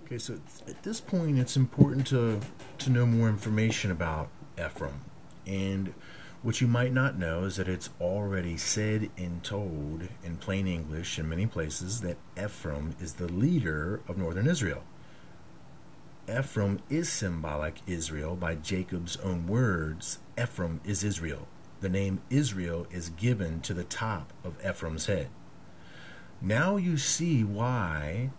Okay, so at this point, it's important to know more information about Ephraim. And what you might not know is that it's already said and told in plain English in many places that Ephraim is the leader of northern Israel. Ephraim is symbolic Israel by Jacob's own words. Ephraim is Israel. The name Israel is given to the top of Ephraim's head. Now you see why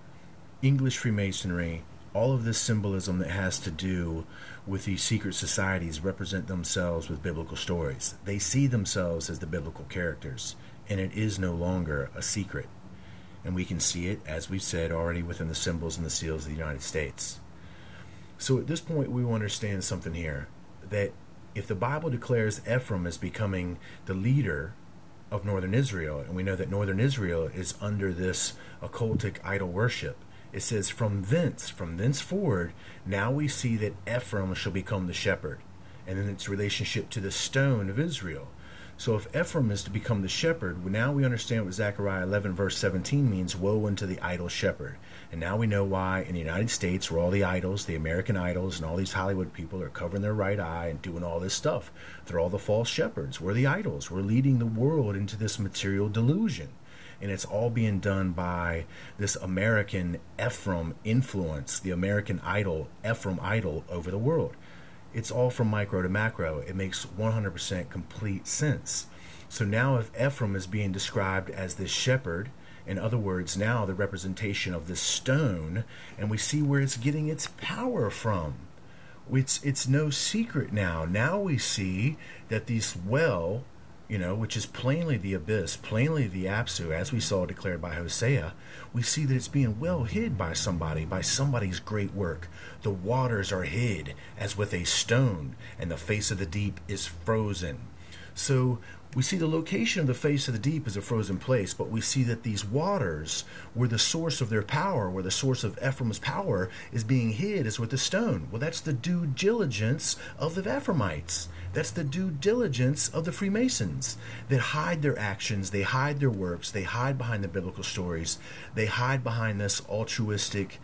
English Freemasonry, all of this symbolism that has to do with these secret societies, represent themselves with biblical stories. They see themselves as the biblical characters, and it is no longer a secret. And we can see it, as we've said already, within the symbols and the seals of the United States. So at this point, we will understand something here, that if the Bible declares Ephraim as becoming the leader of northern Israel, and we know that northern Israel is under this occultic idol worship, it says, from thenceforward, now we see that Ephraim shall become the shepherd. And then its relationship to the stone of Israel. So if Ephraim is to become the shepherd, now we understand what Zechariah 11 verse 17 means, woe unto the idol shepherd. And now we know why in the United States, where all the idols, the American idols, and all these Hollywood people are covering their right eye and doing all this stuff. They're all the false shepherds. We're the idols. We're leading the world into this material delusion. And it's all being done by this American Ephraim influence, the American idol, Ephraim idol over the world. It's all from micro to macro. It makes 100% complete sense. So now if Ephraim is being described as this shepherd, in other words, now the representation of this stone, and we see where it's getting its power from. It's no secret now. Now we see that this well, which is plainly the abyss, plainly the Apsu, as we saw declared by Hosea, we see that it's being well hid by somebody's great work. The waters are hid as with a stone, and the face of the deep is frozen. So we see the location of the face of the deep as a frozen place, but we see that these waters, where the source of their power, where the source of Ephraim's power is being hid, is with a stone. Well, that's the due diligence of the Ephraimites. That's the due diligence of the Freemasons that hide their actions, they hide their works, they hide behind the biblical stories, they hide behind this altruistic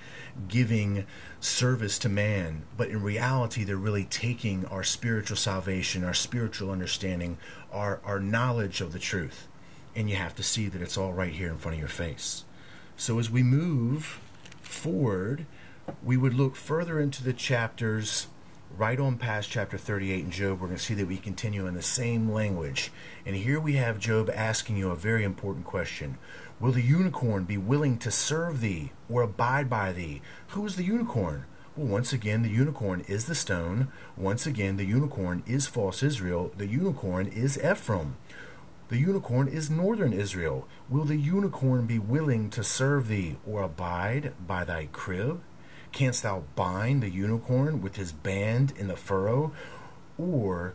giving service to man. But in reality, they're really taking our spiritual salvation, our spiritual understanding, our knowledge of the truth. And you have to see that it's all right here in front of your face. So as we move forward, we would look further into the chapters right on past chapter 38 in Job. We're going to see that we continue in the same language. And here we have Job asking you a very important question. Will the unicorn be willing to serve thee or abide by thee? Who is the unicorn? Well, once again, the unicorn is the stone. Once again, the unicorn is false Israel. The unicorn is Ephraim. The unicorn is northern Israel. Will the unicorn be willing to serve thee or abide by thy crib? Canst thou bind the unicorn with his band in the furrow? Or